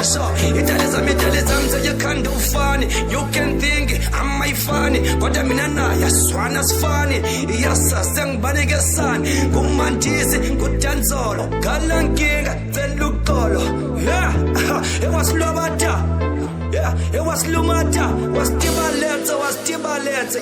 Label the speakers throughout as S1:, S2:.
S1: So, italizam, say you can't do funny. You can think I'm my funny. But I mean, I swan as funny. Yes, sang banega son. Gumantizi, good dance all. Galanking, then look all. Yeah, it was Lobata. Yeah, it was Lumata, was Tibalenzo,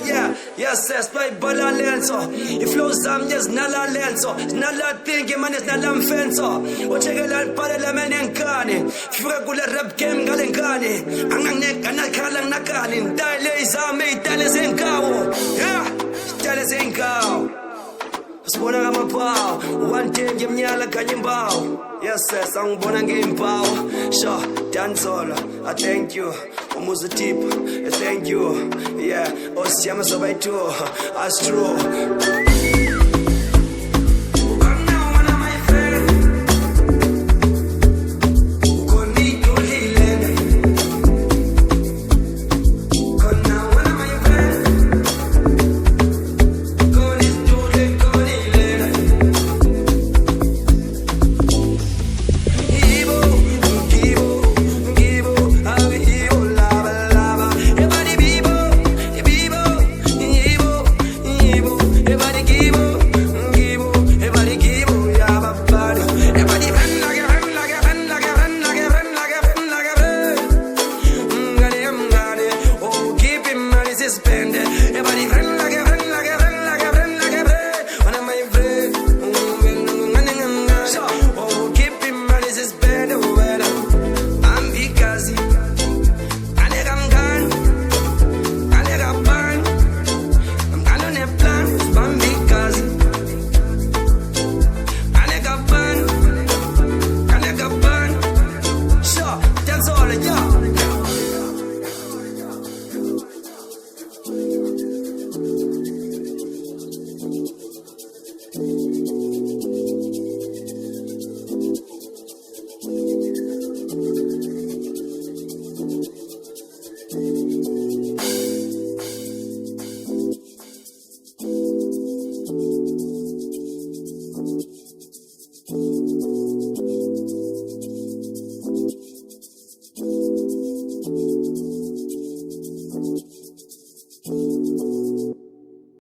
S1: yeah, yes, by Bala Lenzo. It flows some, yes, Nala Lenzo, Nala thinking, man, it's Nalam Fenzo. Ochegalan Paralaman and Kani, Fregula Rap Kem Galenkani, Anganek and Nakalan Nakalin, Diles are made Dallas and Cow, yeah, Dallas and Cow. Spona kama pao, one thing give me ala kanyimbao. Yes, ang bonang game pao. Sure, dance all. I thank you. Almost a tip. Thank you. Yeah, Osiama Sabai too. Astro.